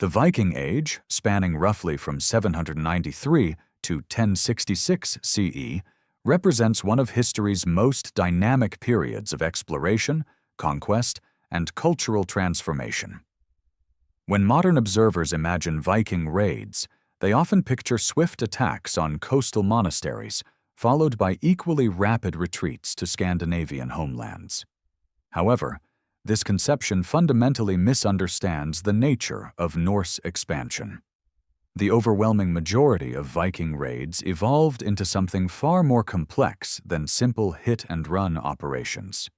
The Viking Age, spanning roughly from 793 to 1066 CE, represents one of history's most dynamic periods of exploration, conquest, and cultural transformation. When modern observers imagine Viking raids, they often picture swift attacks on coastal monasteries, followed by equally rapid retreats to Scandinavian homelands. However, this conception fundamentally misunderstands the nature of Norse expansion. The overwhelming majority of Viking raids evolved into something far more complex than simple hit-and-run operations.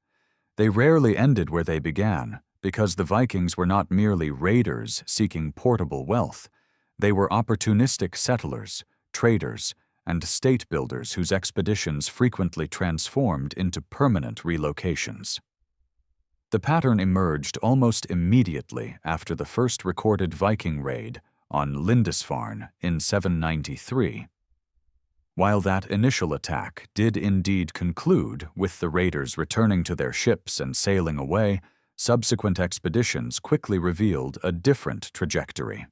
They rarely ended where they began, because the Vikings were not merely raiders seeking portable wealth. They were opportunistic settlers, traders, and state builders whose expeditions frequently transformed into permanent relocations. The pattern emerged almost immediately after the first recorded Viking raid on Lindisfarne in 793. While that initial attack did indeed conclude with the raiders returning to their ships and sailing away, subsequent expeditions quickly revealed a different trajectory.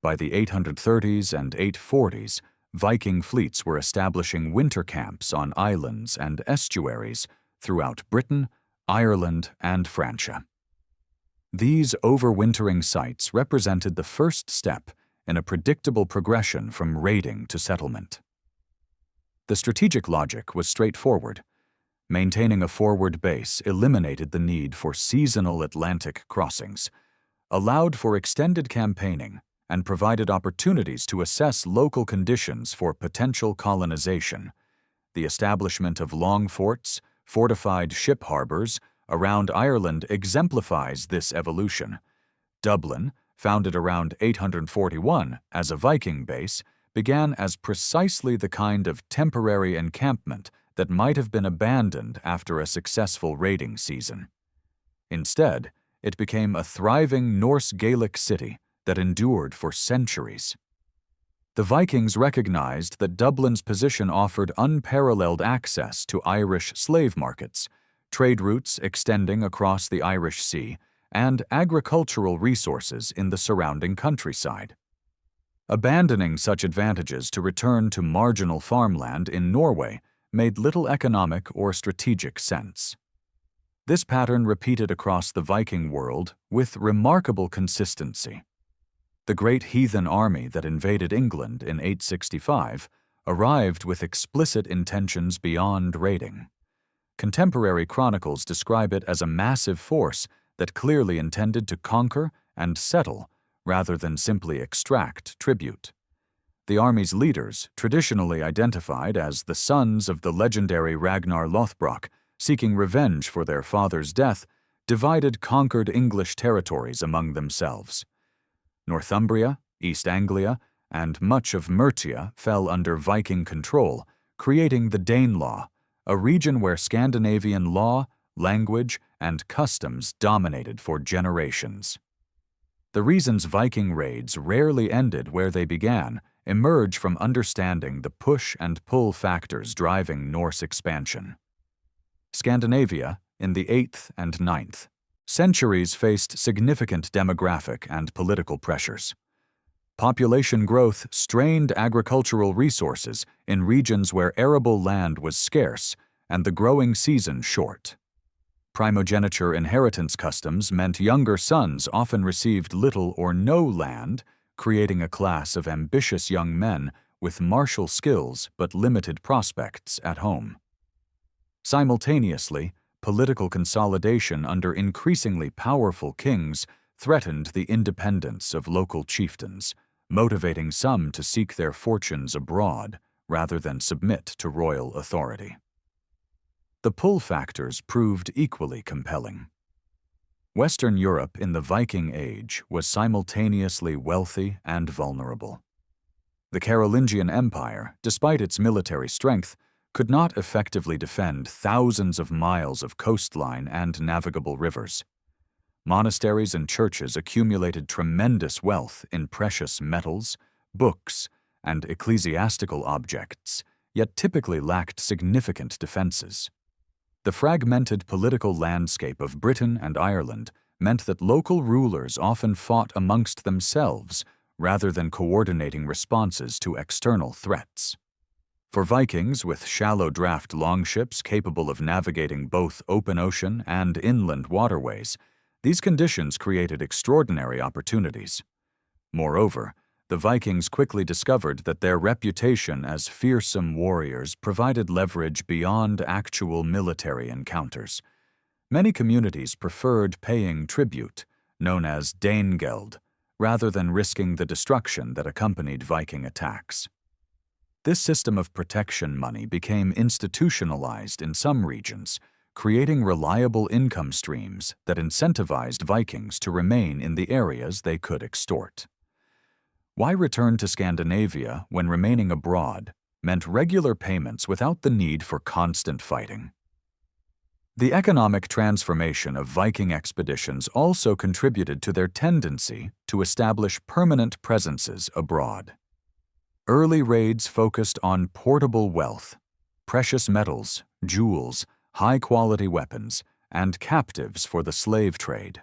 By the 830s and 840s, Viking fleets were establishing winter camps on islands and estuaries throughout Britain, Ireland, and Francia. These overwintering sites represented the first step in a predictable progression from raiding to settlement. The strategic logic was straightforward. Maintaining a forward base eliminated the need for seasonal Atlantic crossings, allowed for extended campaigning, and provided opportunities to assess local conditions for potential colonization. The establishment of long forts, fortified ship harbors around Ireland exemplifies this evolution. Dublin, founded around 841 as a Viking base, began as precisely the kind of temporary encampment that might have been abandoned after a successful raiding season. Instead, it became a thriving Norse Gaelic city that endured for centuries. The Vikings recognized that Dublin's position offered unparalleled access to Irish slave markets, trade routes extending across the Irish Sea, and agricultural resources in the surrounding countryside. Abandoning such advantages to return to marginal farmland in Norway made little economic or strategic sense. This pattern repeated across the Viking world with remarkable consistency. The great heathen army that invaded England in 865 arrived with explicit intentions beyond raiding. Contemporary chronicles describe it as a massive force that clearly intended to conquer and settle rather than simply extract tribute. The army's leaders, traditionally identified as the sons of the legendary Ragnar Lothbrok, seeking revenge for their father's death, divided conquered English territories among themselves. Northumbria, East Anglia, and much of Mercia fell under Viking control, creating the Danelaw, a region where Scandinavian law, language, and customs dominated for generations. The reasons Viking raids rarely ended where they began emerge from understanding the push and pull factors driving Norse expansion. Scandinavia, in the 8th and 9th centuries, faced significant demographic and political pressures. Population growth strained agricultural resources in regions where arable land was scarce and the growing season short. Primogeniture inheritance customs meant younger sons often received little or no land, creating a class of ambitious young men with martial skills but limited prospects at home. Simultaneously, political consolidation under increasingly powerful kings threatened the independence of local chieftains, motivating some to seek their fortunes abroad rather than submit to royal authority. The pull factors proved equally compelling. Western Europe in the Viking Age was simultaneously wealthy and vulnerable. The Carolingian Empire, despite its military strength, could not effectively defend thousands of miles of coastline and navigable rivers. Monasteries and churches accumulated tremendous wealth in precious metals, books, and ecclesiastical objects, yet typically lacked significant defenses. The fragmented political landscape of Britain and Ireland meant that local rulers often fought amongst themselves rather than coordinating responses to external threats. For Vikings with shallow draft longships capable of navigating both open ocean and inland waterways, these conditions created extraordinary opportunities. Moreover, the Vikings quickly discovered that their reputation as fearsome warriors provided leverage beyond actual military encounters. Many communities preferred paying tribute, known as Danegeld, rather than risking the destruction that accompanied Viking attacks. This system of protection money became institutionalized in some regions, creating reliable income streams that incentivized Vikings to remain in the areas they could extort. Why return to Scandinavia when remaining abroad meant regular payments without the need for constant fighting? The economic transformation of Viking expeditions also contributed to their tendency to establish permanent presences abroad. Early raids focused on portable wealth, precious metals, jewels, high-quality weapons, and captives for the slave trade.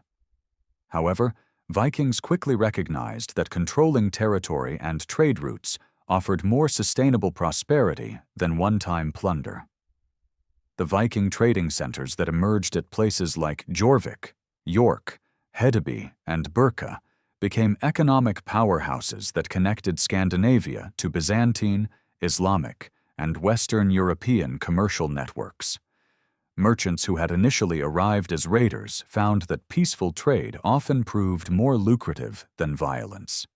However, Vikings quickly recognized that controlling territory and trade routes offered more sustainable prosperity than one-time plunder. The Viking trading centers that emerged at places like Jorvik, York, Hedeby, and Birka became economic powerhouses that connected Scandinavia to Byzantine, Islamic, and Western European commercial networks. Merchants who had initially arrived as raiders found that peaceful trade often proved more lucrative than violence.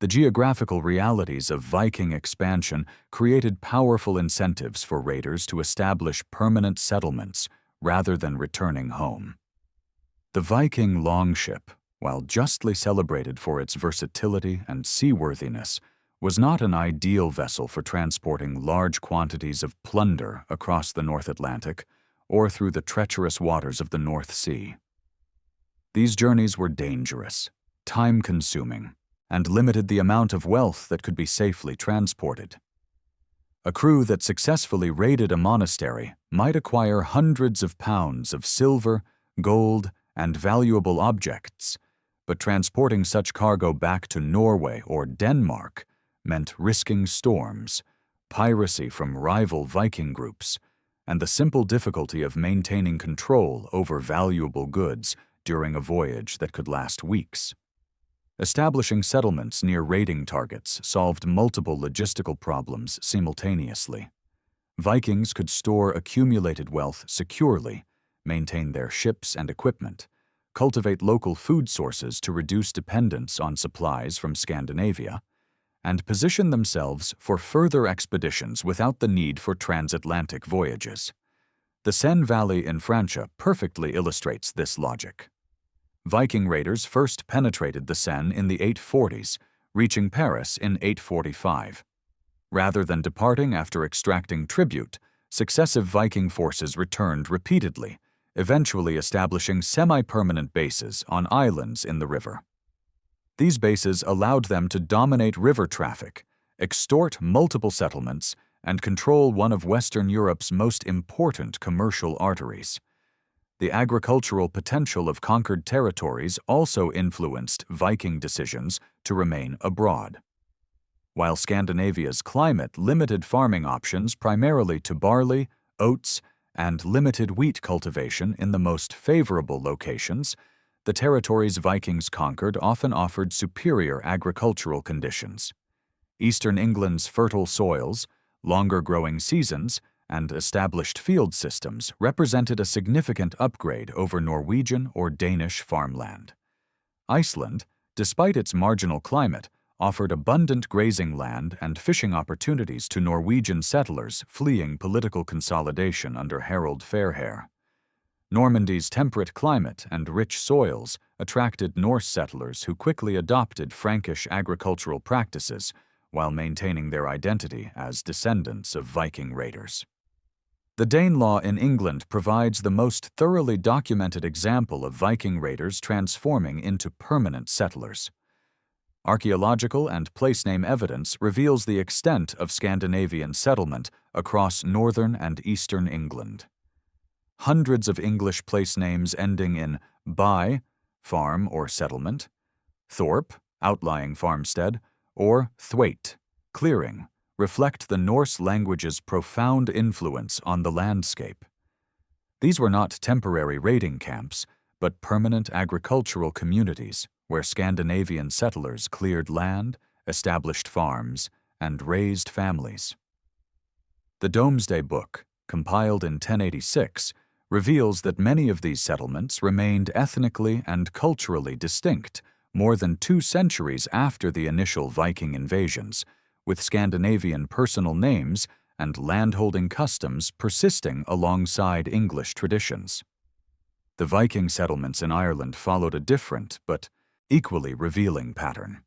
The geographical realities of Viking expansion created powerful incentives for raiders to establish permanent settlements rather than returning home. The Viking longship, while justly celebrated for its versatility and seaworthiness, was not an ideal vessel for transporting large quantities of plunder across the North Atlantic or through the treacherous waters of the North Sea. These journeys were dangerous, time-consuming, and limited the amount of wealth that could be safely transported. A crew that successfully raided a monastery might acquire hundreds of pounds of silver, gold, and valuable objects, but transporting such cargo back to Norway or Denmark meant risking storms, piracy from rival Viking groups, and the simple difficulty of maintaining control over valuable goods during a voyage that could last weeks. Establishing settlements near raiding targets solved multiple logistical problems simultaneously. Vikings could store accumulated wealth securely, maintain their ships and equipment, cultivate local food sources to reduce dependence on supplies from Scandinavia, and position themselves for further expeditions without the need for transatlantic voyages. The Seine Valley in Francia perfectly illustrates this logic. Viking raiders first penetrated the Seine in the 840s, reaching Paris in 845. Rather than departing after extracting tribute, successive Viking forces returned repeatedly, eventually establishing semi-permanent bases on islands in the river. These bases allowed them to dominate river traffic, extort multiple settlements, and control one of Western Europe's most important commercial arteries. The agricultural potential of conquered territories also influenced Viking decisions to remain abroad. While Scandinavia's climate limited farming options primarily to barley, oats, and limited wheat cultivation in the most favorable locations, the territories Vikings conquered often offered superior agricultural conditions. Eastern England's fertile soils, longer growing seasons, and established field systems represented a significant upgrade over Norwegian or Danish farmland. Iceland, despite its marginal climate, offered abundant grazing land and fishing opportunities to Norwegian settlers fleeing political consolidation under Harald Fairhair. Normandy's temperate climate and rich soils attracted Norse settlers who quickly adopted Frankish agricultural practices while maintaining their identity as descendants of Viking raiders. The Danelaw in England provides the most thoroughly documented example of Viking raiders transforming into permanent settlers. Archaeological and place name evidence reveals the extent of Scandinavian settlement across northern and eastern England. hundreds of English place names ending in by, farm or settlement, thorp, outlying farmstead, or thwaite, clearing, reflect the Norse language's profound influence on the landscape. These were not temporary raiding camps, but permanent agricultural communities where Scandinavian settlers cleared land, established farms, and raised families. The Domesday Book, compiled in 1086, reveals that many of these settlements remained ethnically and culturally distinct more than 2 centuries after the initial Viking invasions, with Scandinavian personal names and landholding customs persisting alongside English traditions. The Viking settlements in Ireland followed a different but equally revealing pattern.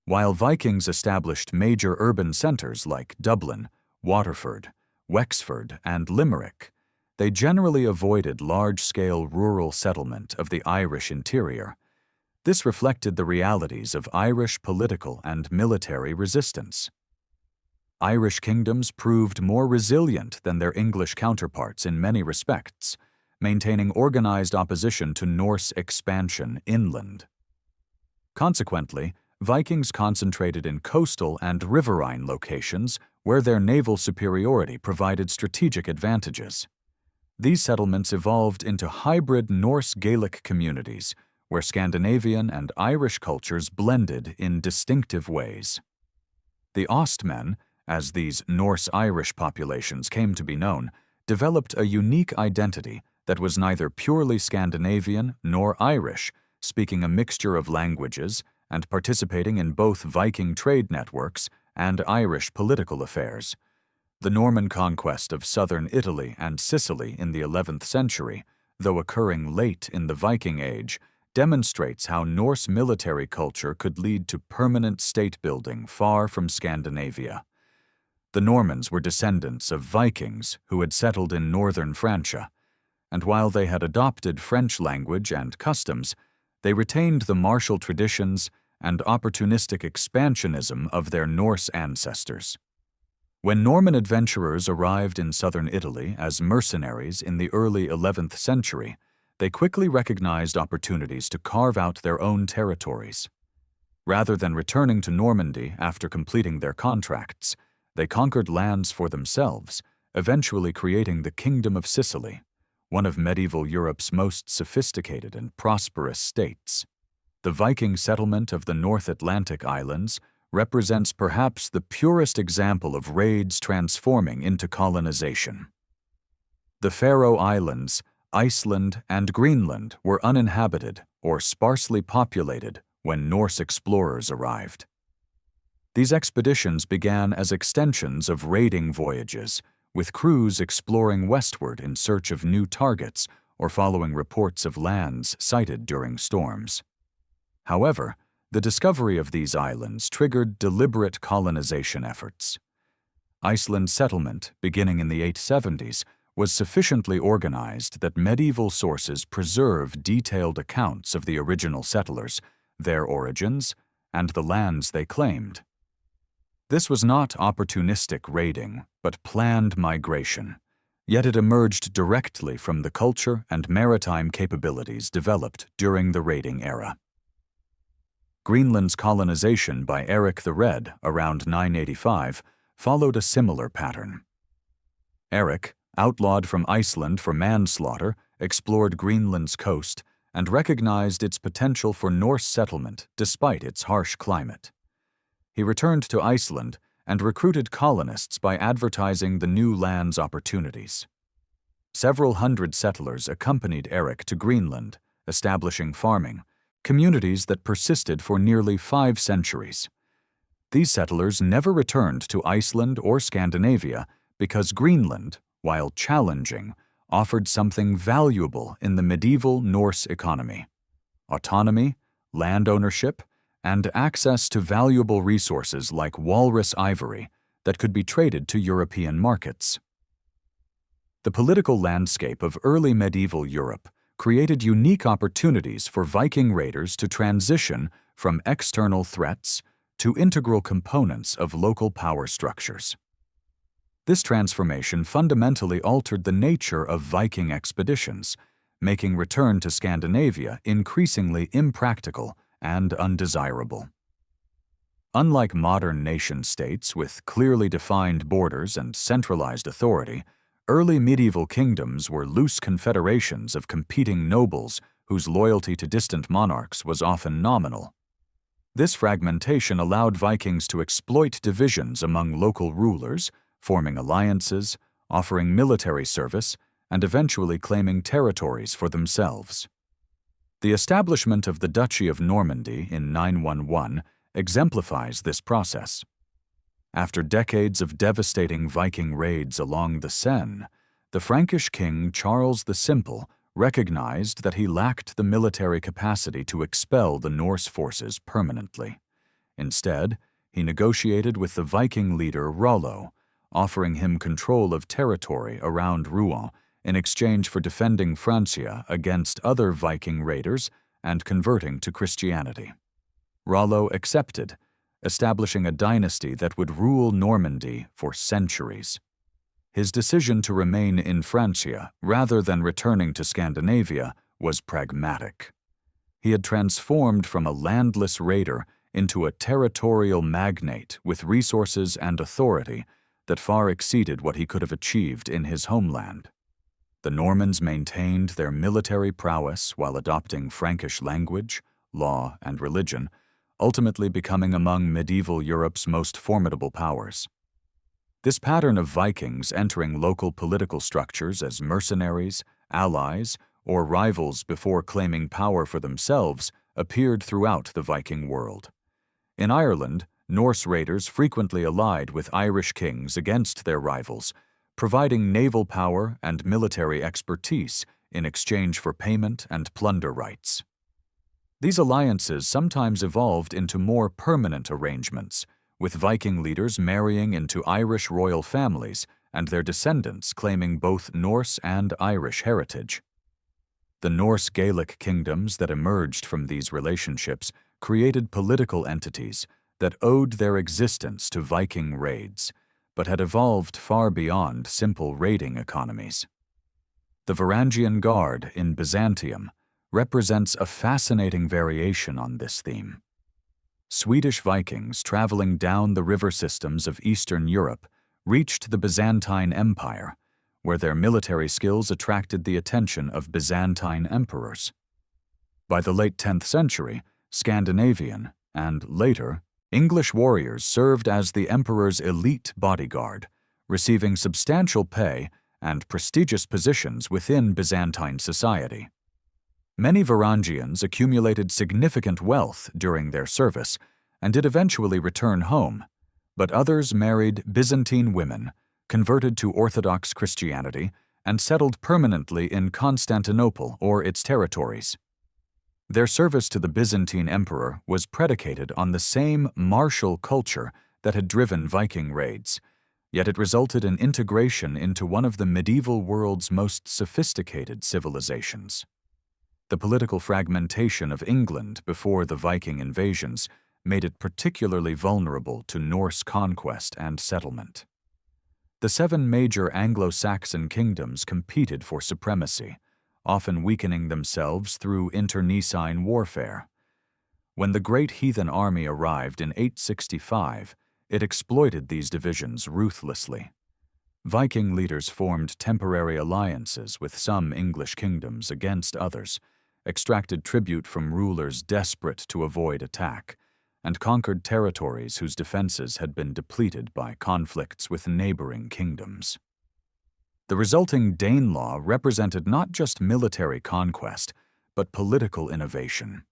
While Vikings established major urban centres like Dublin, Waterford, Wexford, and Limerick, they generally avoided large-scale rural settlement of the Irish interior. This reflected the realities of Irish political and military resistance. Irish kingdoms proved more resilient than their English counterparts in many respects, maintaining organized opposition to Norse expansion inland. Consequently, Vikings concentrated in coastal and riverine locations where their naval superiority provided strategic advantages. These settlements evolved into hybrid Norse-Gaelic communities where Scandinavian and Irish cultures blended in distinctive ways. The Ostmen, as these Norse-Irish populations came to be known, developed a unique identity that was neither purely Scandinavian nor Irish, speaking a mixture of languages and participating in both Viking trade networks and Irish political affairs. The Norman conquest of southern Italy and Sicily in the 11th century, though occurring late in the Viking Age, demonstrates how Norse military culture could lead to permanent state-building far from Scandinavia. The Normans were descendants of Vikings who had settled in northern Francia, and while they had adopted French language and customs, they retained the martial traditions and opportunistic expansionism of their Norse ancestors. When Norman adventurers arrived in southern Italy as mercenaries in the early 11th century, they quickly recognized opportunities to carve out their own territories. Rather than returning to Normandy after completing their contracts, they conquered lands for themselves, eventually creating the Kingdom of Sicily, one of medieval Europe's most sophisticated and prosperous states. The Viking settlement of the North Atlantic islands represents perhaps the purest example of raids transforming into colonization. The Faroe Islands, Iceland, and Greenland were uninhabited or sparsely populated when Norse explorers arrived. These expeditions began as extensions of raiding voyages, with crews exploring westward in search of new targets or following reports of lands sighted during storms. However, the discovery of these islands triggered deliberate colonization efforts. Iceland's settlement, beginning in the 870s, was sufficiently organized that medieval sources preserve detailed accounts of the original settlers, their origins, and the lands they claimed. This was not opportunistic raiding, but planned migration, yet it emerged directly from the culture and maritime capabilities developed during the raiding era. Greenland's colonization by Eric the Red around 985 followed a similar pattern. Eric, outlawed from Iceland for manslaughter, explored Greenland's coast and recognized its potential for Norse settlement despite its harsh climate. He returned to Iceland and recruited colonists by advertising the new land's opportunities. Several hundred settlers accompanied Eric to Greenland, establishing farming, communities that persisted for nearly 5 centuries. These settlers never returned to Iceland or Scandinavia because Greenland, while challenging, offered something valuable in the medieval Norse economy: autonomy, land ownership, and access to valuable resources like walrus ivory that could be traded to European markets. The political landscape of early medieval Europe created unique opportunities for Viking raiders to transition from external threats to integral components of local power structures. This transformation fundamentally altered the nature of Viking expeditions, making return to Scandinavia increasingly impractical and undesirable. Unlike modern nation-states with clearly defined borders and centralized authority, early medieval kingdoms were loose confederations of competing nobles whose loyalty to distant monarchs was often nominal. This fragmentation allowed Vikings to exploit divisions among local rulers, forming alliances, offering military service, and eventually claiming territories for themselves. The establishment of the Duchy of Normandy in 911 exemplifies this process. After decades of devastating Viking raids along the Seine, the Frankish king Charles the Simple recognized that he lacked the military capacity to expel the Norse forces permanently. Instead, he negotiated with the Viking leader Rollo, offering him control of territory around Rouen in exchange for defending Francia against other Viking raiders and converting to Christianity. Rollo accepted, establishing a dynasty that would rule Normandy for centuries. His decision to remain in Francia rather than returning to Scandinavia was pragmatic. He had transformed from a landless raider into a territorial magnate with resources and authority that far exceeded what he could have achieved in his homeland. The Normans maintained their military prowess while adopting Frankish language, law, and religion, ultimately becoming among medieval Europe's most formidable powers. This pattern of Vikings entering local political structures as mercenaries, allies, or rivals before claiming power for themselves appeared throughout the Viking world. In Ireland, Norse raiders frequently allied with Irish kings against their rivals, providing naval power and military expertise in exchange for payment and plunder rights. These alliances sometimes evolved into more permanent arrangements, with Viking leaders marrying into Irish royal families and their descendants claiming both Norse and Irish heritage. The Norse Gaelic kingdoms that emerged from these relationships created political entities that owed their existence to Viking raids, but had evolved far beyond simple raiding economies. The Varangian Guard in Byzantium represents a fascinating variation on this theme. Swedish Vikings traveling down the river systems of Eastern Europe reached the Byzantine Empire, where their military skills attracted the attention of Byzantine emperors. By the late 10th century, Scandinavian, and later, English warriors served as the emperor's elite bodyguard, receiving substantial pay and prestigious positions within Byzantine society. Many Varangians accumulated significant wealth during their service and did eventually return home, but others married Byzantine women, converted to Orthodox Christianity, and settled permanently in Constantinople or its territories. Their service to the Byzantine emperor was predicated on the same martial culture that had driven Viking raids, yet it resulted in integration into one of the medieval world's most sophisticated civilizations. The political fragmentation of England before the Viking invasions made it particularly vulnerable to Norse conquest and settlement. The 7 major Anglo-Saxon kingdoms competed for supremacy, often weakening themselves through internecine warfare. When the Great Heathen Army arrived in 865, it exploited these divisions ruthlessly. Viking leaders formed temporary alliances with some English kingdoms against others, extracted tribute from rulers desperate to avoid attack, and conquered territories whose defenses had been depleted by conflicts with neighboring kingdoms. The resulting Danelaw represented not just military conquest, but political innovation.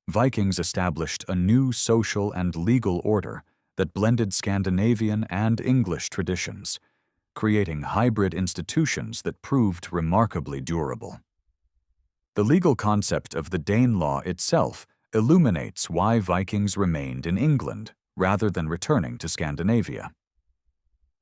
Vikings established a new social and legal order that blended Scandinavian and English traditions, creating hybrid institutions that proved remarkably durable. The legal concept of the Danelaw itself illuminates why Vikings remained in England rather than returning to Scandinavia.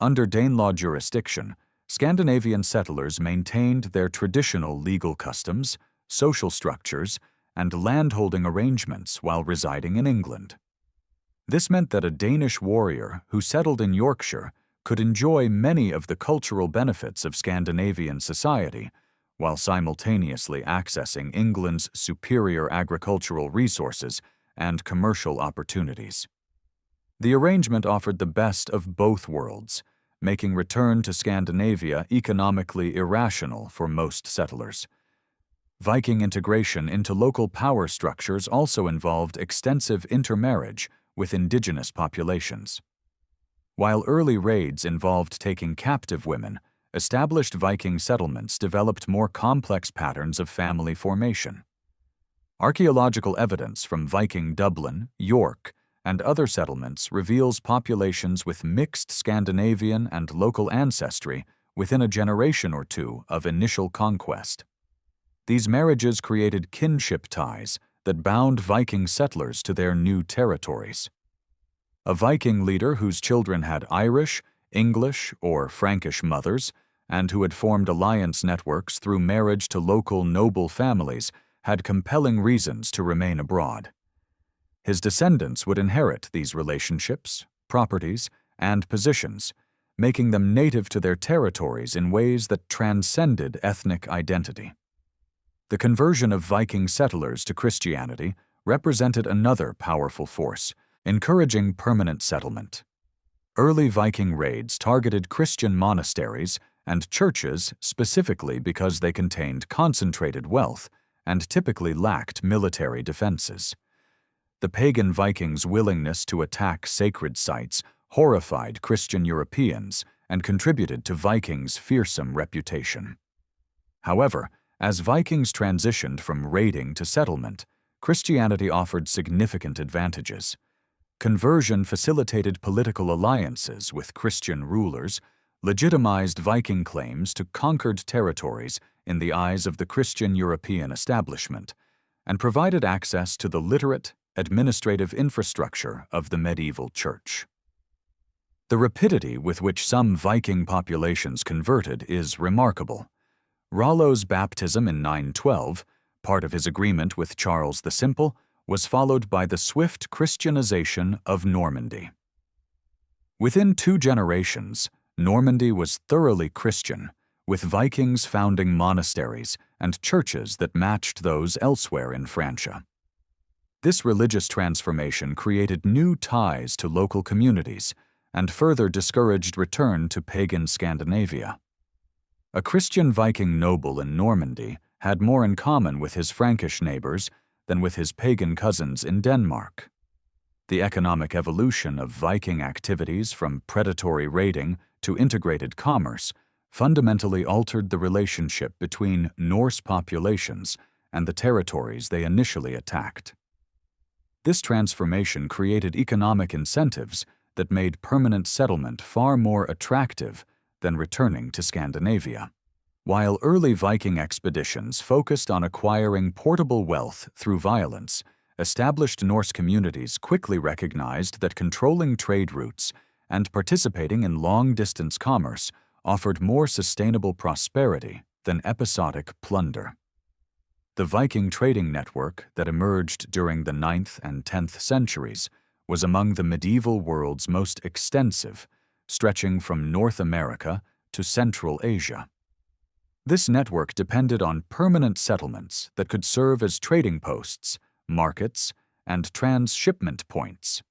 Under Danelaw jurisdiction, Scandinavian settlers maintained their traditional legal customs, social structures, and landholding arrangements while residing in England. This meant that a Danish warrior who settled in Yorkshire could enjoy many of the cultural benefits of Scandinavian society, while simultaneously accessing England's superior agricultural resources and commercial opportunities. The arrangement offered the best of both worlds, making return to Scandinavia economically irrational for most settlers. Viking integration into local power structures also involved extensive intermarriage with indigenous populations. While early raids involved taking captive women, established Viking settlements developed more complex patterns of family formation. Archaeological evidence from Viking Dublin, York, and other settlements reveals populations with mixed Scandinavian and local ancestry within a generation or two of initial conquest. These marriages created kinship ties that bound Viking settlers to their new territories. A Viking leader whose children had Irish, English, or Frankish mothers, and who had formed alliance networks through marriage to local noble families, had compelling reasons to remain abroad. His descendants would inherit these relationships, properties, and positions, making them native to their territories in ways that transcended ethnic identity. The conversion of Viking settlers to Christianity represented another powerful force, encouraging permanent settlement. Early Viking raids targeted Christian monasteries and churches specifically because they contained concentrated wealth and typically lacked military defenses. The pagan Vikings' willingness to attack sacred sites horrified Christian Europeans and contributed to Vikings' fearsome reputation. However, as Vikings transitioned from raiding to settlement, Christianity offered significant advantages. Conversion facilitated political alliances with Christian rulers, legitimized Viking claims to conquered territories in the eyes of the Christian European establishment, and provided access to the literate, administrative infrastructure of the medieval church. The rapidity with which some Viking populations converted is remarkable. Rollo's baptism in 912, part of his agreement with Charles the Simple, was followed by the swift Christianization of Normandy. Within 2 generations, Normandy was thoroughly Christian, with Vikings founding monasteries and churches that matched those elsewhere in Francia. This religious transformation created new ties to local communities and further discouraged return to pagan Scandinavia. A Christian Viking noble in Normandy had more in common with his Frankish neighbors than with his pagan cousins in Denmark. The economic evolution of Viking activities from predatory raiding to integrated commerce fundamentally altered the relationship between Norse populations and the territories they initially attacked. This transformation created economic incentives that made permanent settlement far more attractive than returning to Scandinavia. While early Viking expeditions focused on acquiring portable wealth through violence, established Norse communities quickly recognized that controlling trade routes and participating in long-distance commerce offered more sustainable prosperity than episodic plunder. The Viking trading network that emerged during the 9th and 10th centuries was among the medieval world's most extensive, stretching from North America to Central Asia. This network depended on permanent settlements that could serve as trading posts, markets, and transshipment points.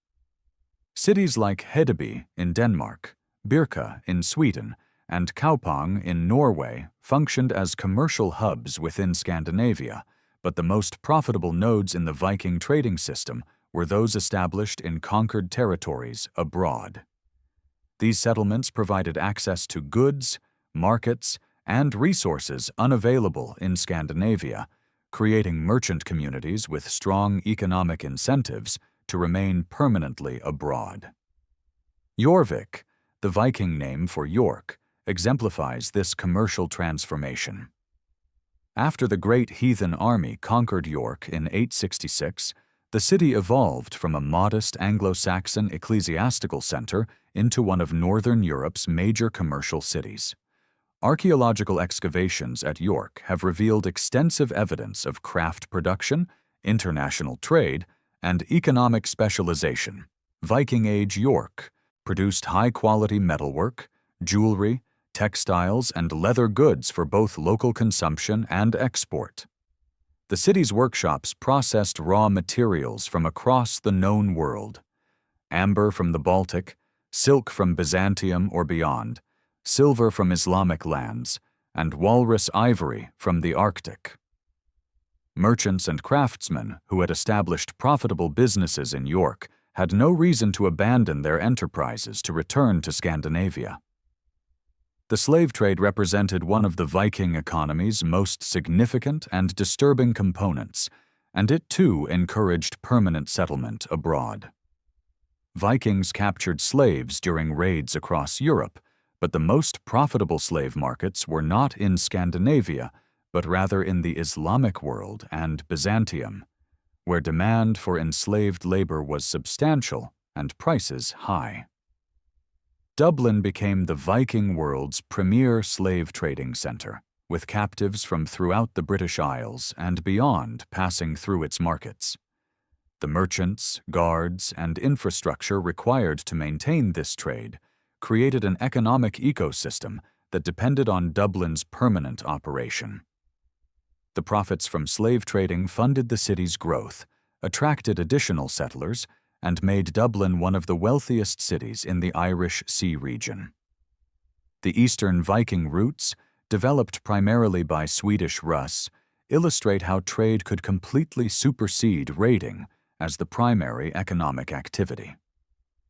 Cities like Hedeby in Denmark, Birka in Sweden, and Kaupang in Norway functioned as commercial hubs within Scandinavia, but the most profitable nodes in the Viking trading system were those established in conquered territories abroad. These settlements provided access to goods, markets, and resources unavailable in Scandinavia, creating merchant communities with strong economic incentives to remain permanently abroad. Jorvik, the Viking name for York, exemplifies this commercial transformation. After the great heathen army conquered York in 866, the city evolved from a modest Anglo-Saxon ecclesiastical center into one of Northern Europe's major commercial cities. Archaeological excavations at York have revealed extensive evidence of craft production, international trade, and economic specialization. Viking Age York, produced high-quality metalwork, jewelry, textiles, and leather goods for both local consumption and export. The city's workshops processed raw materials from across the known world: amber from the Baltic, silk from Byzantium or beyond, silver from Islamic lands, and walrus ivory from the Arctic. Merchants and craftsmen who had established profitable businesses in York had no reason to abandon their enterprises to return to Scandinavia. The slave trade represented one of the Viking economy's most significant and disturbing components, and it too encouraged permanent settlement abroad. Vikings captured slaves during raids across Europe, but the most profitable slave markets were not in Scandinavia, but rather in the Islamic world and Byzantium, where demand for enslaved labor was substantial and prices high. Dublin became the Viking world's premier slave trading center, with captives from throughout the British Isles and beyond passing through its markets. The merchants, guards, and infrastructure required to maintain this trade created an economic ecosystem that depended on Dublin's permanent operation. The profits from slave trading funded the city's growth, attracted additional settlers, and made Dublin one of the wealthiest cities in the Irish Sea region. The Eastern Viking routes, developed primarily by Swedish Russ, illustrate how trade could completely supersede raiding as the primary economic activity.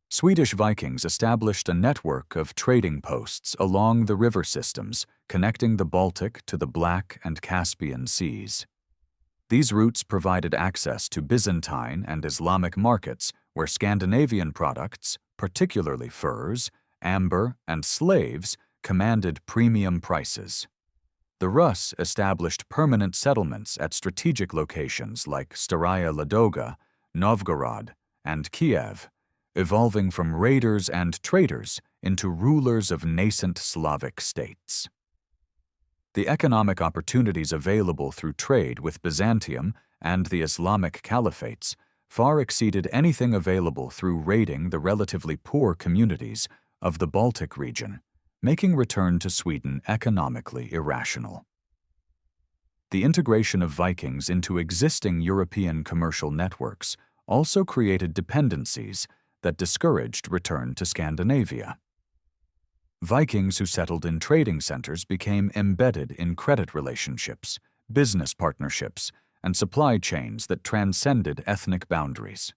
Swedish Vikings established a network of trading posts along the river systems connecting the Baltic to the Black and Caspian Seas. These routes provided access to Byzantine and Islamic markets where Scandinavian products, particularly furs, amber, and slaves, commanded premium prices. The Rus established permanent settlements at strategic locations like Staraya Ladoga, Novgorod, and Kiev, evolving from raiders and traders into rulers of nascent Slavic states. The economic opportunities available through trade with Byzantium and the Islamic caliphates far exceeded anything available through raiding the relatively poor communities of the Baltic region, making return to Sweden economically irrational. The integration of Vikings into existing European commercial networks also created dependencies that discouraged return to Scandinavia. Vikings who settled in trading centers became embedded in credit relationships, business partnerships, and supply chains that transcended ethnic boundaries.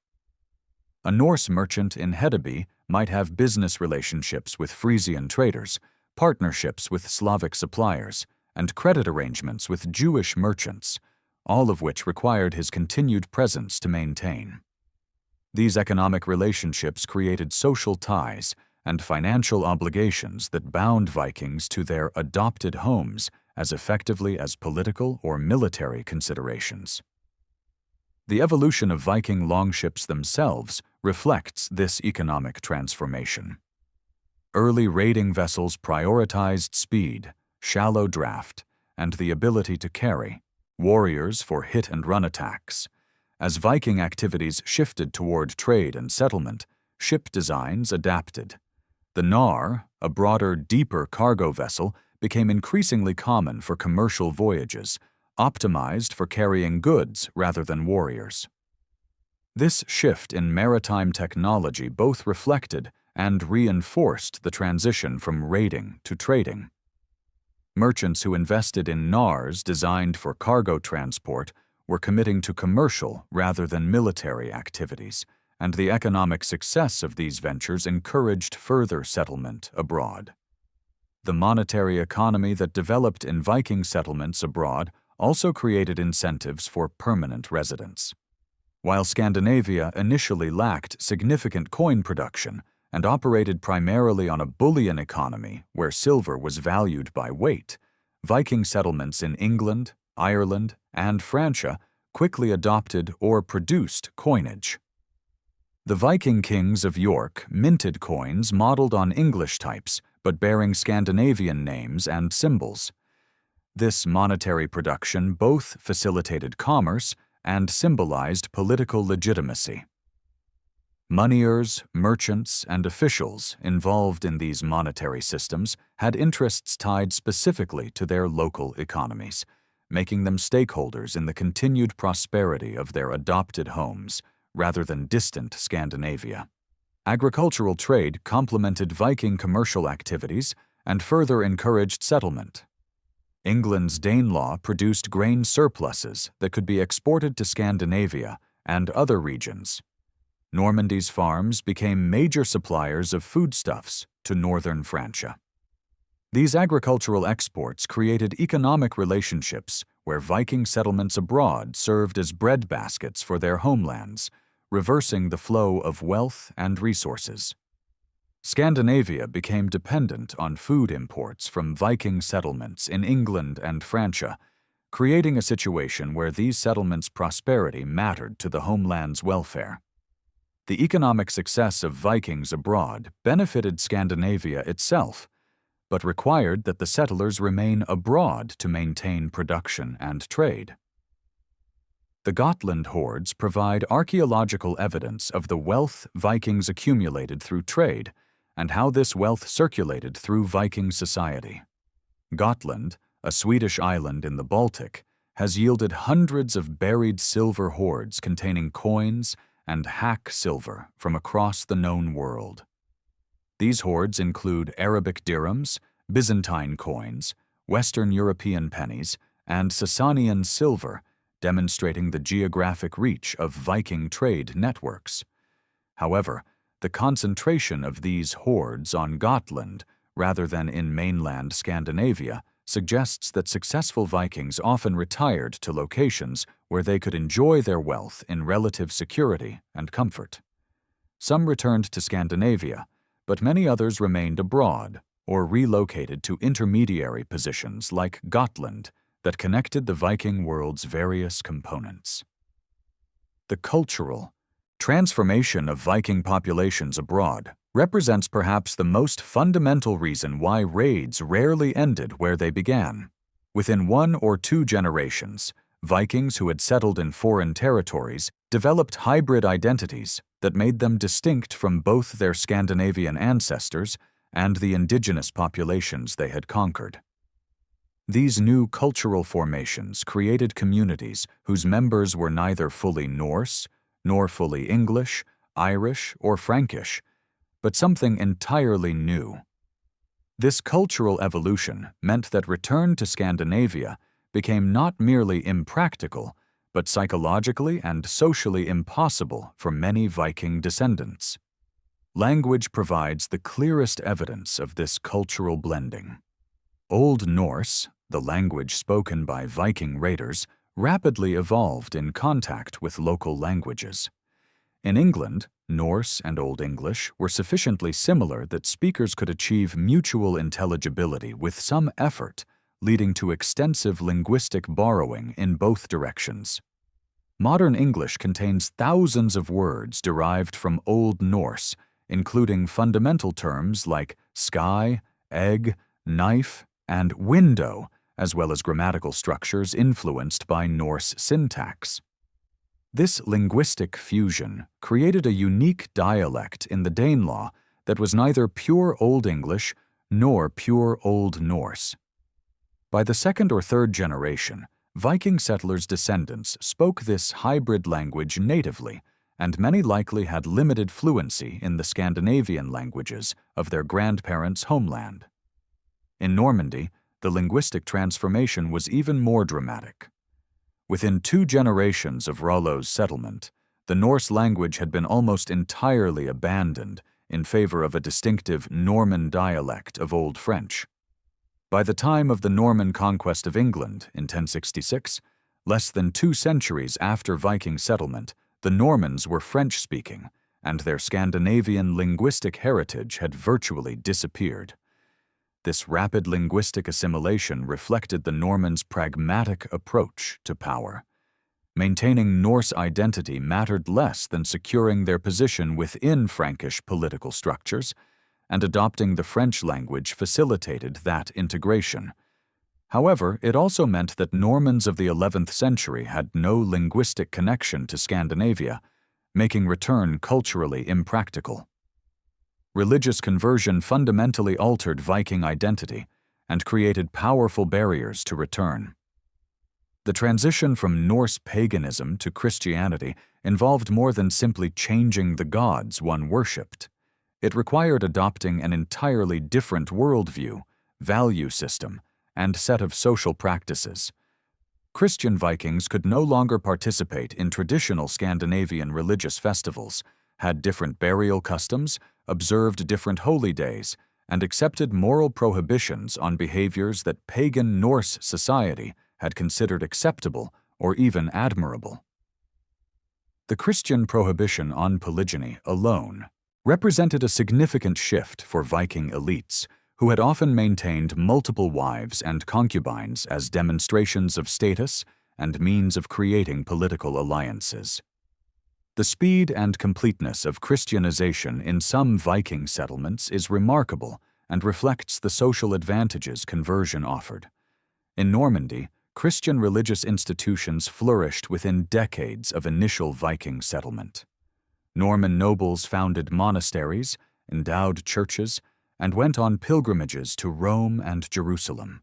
A Norse merchant in Hedeby might have business relationships with Frisian traders, partnerships with Slavic suppliers, and credit arrangements with Jewish merchants, all of which required his continued presence to maintain. These economic relationships created social ties and financial obligations that bound Vikings to their adopted homes as effectively as political or military considerations. The evolution of Viking longships themselves reflects this economic transformation. Early raiding vessels prioritized speed, shallow draft, and the ability to carry warriors for hit-and-run attacks. As Viking activities shifted toward trade and settlement, ship designs adapted. The Nar, a broader, deeper cargo vessel, became increasingly common for commercial voyages, optimized for carrying goods rather than warriors. This shift in maritime technology both reflected and reinforced the transition from raiding to trading. Merchants who invested in Nars designed for cargo transport were committing to commercial rather than military activities, and the economic success of these ventures encouraged further settlement abroad. The monetary economy that developed in Viking settlements abroad also created incentives for permanent residence. While Scandinavia initially lacked significant coin production and operated primarily on a bullion economy where silver was valued by weight, Viking settlements in England, Ireland, and Francia quickly adopted or produced coinage. The Viking kings of York minted coins modeled on English types but bearing Scandinavian names and symbols. This monetary production both facilitated commerce and symbolized political legitimacy. Moneyers, merchants, and officials involved in these monetary systems had interests tied specifically to their local economies, making them stakeholders in the continued prosperity of their adopted homes rather than distant Scandinavia. Agricultural trade complemented Viking commercial activities and further encouraged settlement. England's Danelaw produced grain surpluses that could be exported to Scandinavia and other regions. Normandy's farms became major suppliers of foodstuffs to northern Francia. These agricultural exports created economic relationships where Viking settlements abroad served as breadbaskets for their homelands, reversing the flow of wealth and resources. Scandinavia became dependent on food imports from Viking settlements in England and Francia, creating a situation where these settlements' prosperity mattered to the homeland's welfare. The economic success of Vikings abroad benefited Scandinavia itself, but required that the settlers remain abroad to maintain production and trade. The Gotland hordes provide archaeological evidence of the wealth Vikings accumulated through trade and how this wealth circulated through Viking society. Gotland, a Swedish island in the Baltic, has yielded hundreds of buried silver hoards containing coins and hack silver from across the known world. These hoards include Arabic dirhams, Byzantine coins, Western European pennies, and Sasanian silver, demonstrating the geographic reach of Viking trade networks. However, the concentration of these hoards on Gotland rather than in mainland Scandinavia suggests that successful Vikings often retired to locations where they could enjoy their wealth in relative security and comfort. Some returned to Scandinavia, but many others remained abroad or relocated to intermediary positions like Gotland that connected the Viking world's various components. The cultural transformation of Viking populations abroad represents perhaps the most fundamental reason why raids rarely ended where they began. Within 1 or 2 generations, Vikings who had settled in foreign territories developed hybrid identities that made them distinct from both their Scandinavian ancestors and the indigenous populations they had conquered. These new cultural formations created communities whose members were neither fully Norse, nor fully English, Irish, or Frankish, but something entirely new. This cultural evolution meant that return to Scandinavia became not merely impractical, but psychologically and socially impossible for many Viking descendants. Language provides the clearest evidence of this cultural blending. Old Norse, the language spoken by Viking raiders, rapidly evolved in contact with local languages. In England, Norse and Old English were sufficiently similar that speakers could achieve mutual intelligibility with some effort, leading to extensive linguistic borrowing in both directions. Modern English contains thousands of words derived from Old Norse, including fundamental terms like sky, egg, knife, and window, as well as grammatical structures influenced by Norse syntax. This linguistic fusion created a unique dialect in the Danelaw that was neither pure Old English nor pure Old Norse. By the 2nd or 3rd generation, Viking settlers' descendants spoke this hybrid language natively, and many likely had limited fluency in the Scandinavian languages of their grandparents' homeland. In Normandy, the linguistic transformation was even more dramatic. Within 2 generations of Rollo's settlement, the Norse language had been almost entirely abandoned in favor of a distinctive Norman dialect of Old French. By the time of the Norman conquest of England in 1066, less than 2 centuries after Viking settlement, the Normans were French-speaking, and their Scandinavian linguistic heritage had virtually disappeared. This rapid linguistic assimilation reflected the Normans' pragmatic approach to power. Maintaining Norse identity mattered less than securing their position within Frankish political structures, and adopting the French language facilitated that integration. However, it also meant that Normans of the 11th century had no linguistic connection to Scandinavia, making return culturally impractical. Religious conversion fundamentally altered Viking identity and created powerful barriers to return. The transition from Norse paganism to Christianity involved more than simply changing the gods one worshipped. It required adopting an entirely different worldview, value system, and set of social practices. Christian Vikings could no longer participate in traditional Scandinavian religious festivals, had different burial customs, observed different holy days, and accepted moral prohibitions on behaviors that pagan Norse society had considered acceptable or even admirable. The Christian prohibition on polygyny alone represented a significant shift for Viking elites, who had often maintained multiple wives and concubines as demonstrations of status and means of creating political alliances. The speed and completeness of Christianization in some Viking settlements is remarkable and reflects the social advantages conversion offered. In Normandy, Christian religious institutions flourished within decades of initial Viking settlement. Norman nobles founded monasteries, endowed churches, and went on pilgrimages to Rome and Jerusalem,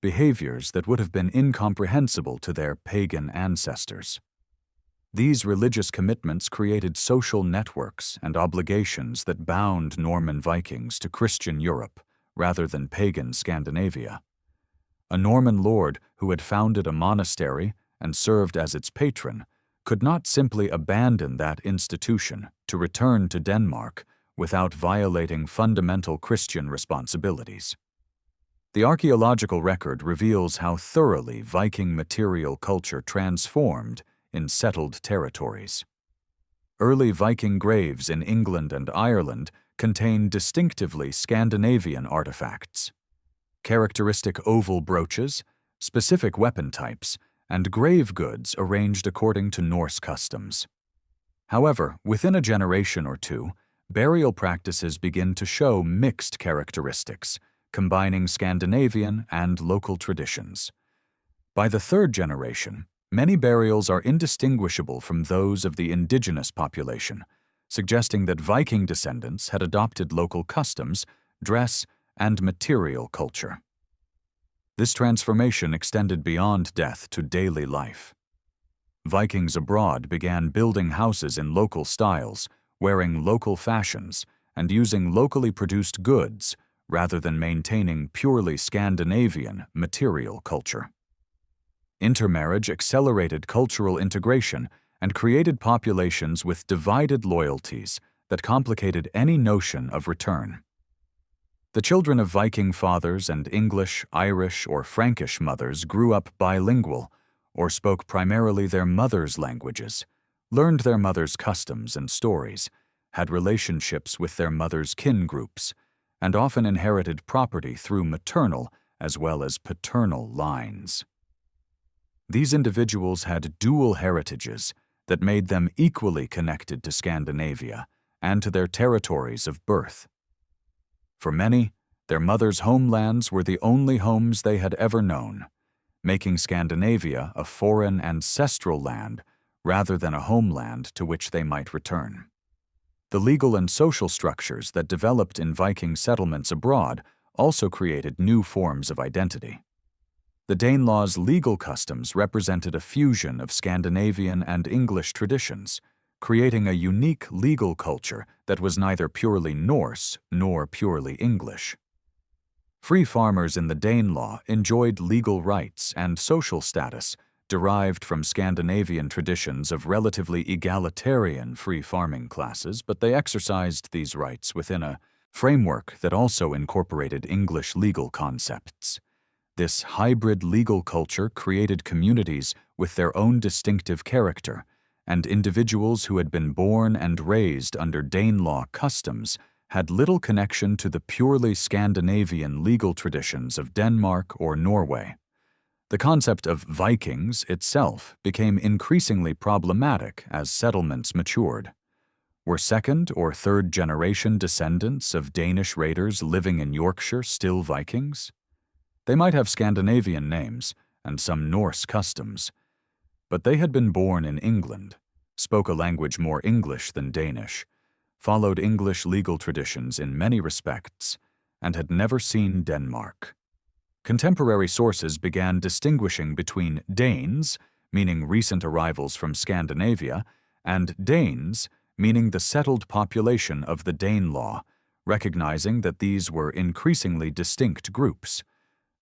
behaviors that would have been incomprehensible to their pagan ancestors. These religious commitments created social networks and obligations that bound Norman Vikings to Christian Europe rather than pagan Scandinavia. A Norman lord who had founded a monastery and served as its patron could not simply abandon that institution to return to Denmark without violating fundamental Christian responsibilities. The archaeological record reveals how thoroughly Viking material culture transformed in settled territories. Early Viking graves in England and Ireland contain distinctively Scandinavian artifacts. Characteristic oval brooches, specific weapon types, and grave goods arranged according to Norse customs. However, within a generation or two, burial practices begin to show mixed characteristics, combining Scandinavian and local traditions. By the third generation, many burials are indistinguishable from those of the indigenous population, suggesting that Viking descendants had adopted local customs, dress, and material culture. This transformation extended beyond death to daily life. Vikings abroad began building houses in local styles, wearing local fashions, and using locally produced goods rather than maintaining purely Scandinavian material culture. Intermarriage accelerated cultural integration and created populations with divided loyalties that complicated any notion of return. The children of Viking fathers and English, Irish, or Frankish mothers grew up bilingual or spoke primarily their mother's languages, learned their mother's customs and stories, had relationships with their mother's kin groups, and often inherited property through maternal as well as paternal lines. These individuals had dual heritages that made them equally connected to Scandinavia and to their territories of birth. For many, their mothers' homelands were the only homes they had ever known, making Scandinavia a foreign ancestral land rather than a homeland to which they might return. The legal and social structures that developed in Viking settlements abroad also created new forms of identity. The Danelaw's legal customs represented a fusion of Scandinavian and English traditions, creating a unique legal culture that was neither purely Norse nor purely English. Free farmers in the Danelaw enjoyed legal rights and social status derived from Scandinavian traditions of relatively egalitarian free farming classes, but they exercised these rights within a framework that also incorporated English legal concepts. This hybrid legal culture created communities with their own distinctive character, and individuals who had been born and raised under Danelaw customs had little connection to the purely Scandinavian legal traditions of Denmark or Norway. The concept of Vikings itself became increasingly problematic as settlements matured. Were second- or third-generation descendants of Danish raiders living in Yorkshire still Vikings? They might have Scandinavian names and some Norse customs, but they had been born in England, spoke a language more English than Danish, followed English legal traditions in many respects, and had never seen Denmark. Contemporary sources began distinguishing between Danes, meaning recent arrivals from Scandinavia, and Danes, meaning the settled population of the Danelaw, recognizing that these were increasingly distinct groups.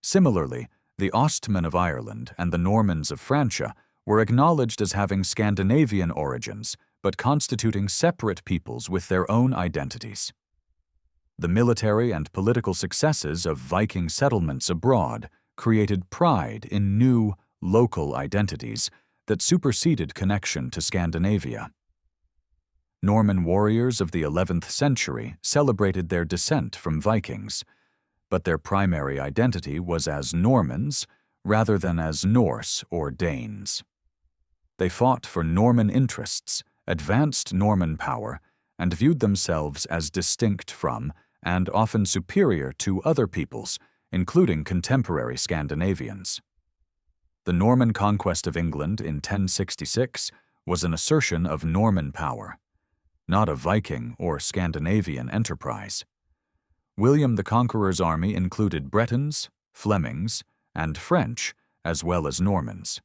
Similarly, the Ostmen of Ireland and the Normans of Francia were acknowledged as having Scandinavian origins, but constituting separate peoples with their own identities. The military and political successes of Viking settlements abroad created pride in new, local identities that superseded connection to Scandinavia. Norman warriors of the 11th century celebrated their descent from Vikings, but their primary identity was as Normans rather than as Norse or Danes. They fought for Norman interests, advanced Norman power, and viewed themselves as distinct from and often superior to other peoples, including contemporary Scandinavians. The Norman conquest of England in 1066 was an assertion of Norman power, not a Viking or Scandinavian enterprise. William the Conqueror's army included Bretons, Flemings, and French, as well as Normans,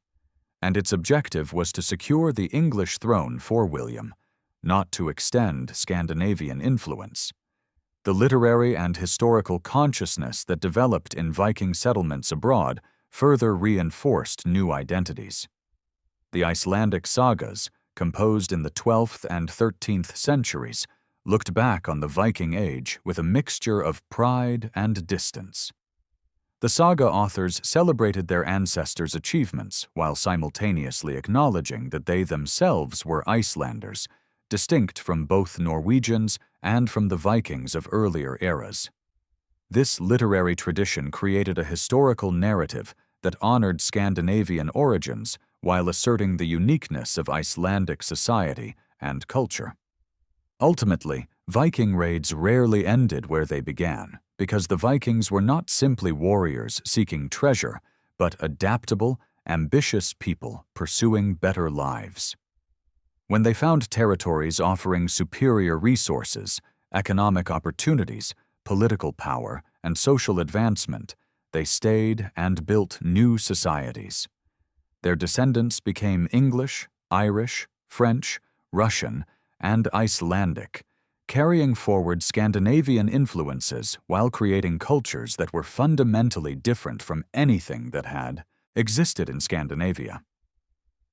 and its objective was to secure the English throne for William, not to extend Scandinavian influence. The literary and historical consciousness that developed in Viking settlements abroad further reinforced new identities. The Icelandic sagas, composed in the 12th and 13th centuries, looked back on the Viking Age with a mixture of pride and distance. The saga authors celebrated their ancestors' achievements while simultaneously acknowledging that they themselves were Icelanders, distinct from both Norwegians and from the Vikings of earlier eras. This literary tradition created a historical narrative that honored Scandinavian origins while asserting the uniqueness of Icelandic society and culture. Ultimately, Viking raids rarely ended where they began, because the Vikings were not simply warriors seeking treasure, but adaptable, ambitious people pursuing better lives. When they found territories offering superior resources, economic opportunities, political power, and social advancement, they stayed and built new societies. Their descendants became English, Irish, French, Russian, and Icelandic, carrying forward Scandinavian influences while creating cultures that were fundamentally different from anything that had existed in Scandinavia.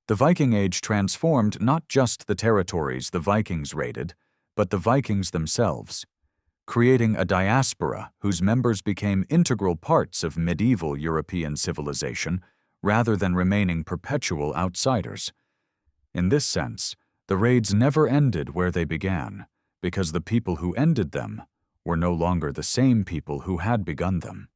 The Viking Age transformed not just the territories the Vikings raided, but the Vikings themselves, creating a diaspora whose members became integral parts of medieval European civilization rather than remaining perpetual outsiders. In this sense, the raids never ended where they began, because the people who ended them were no longer the same people who had begun them.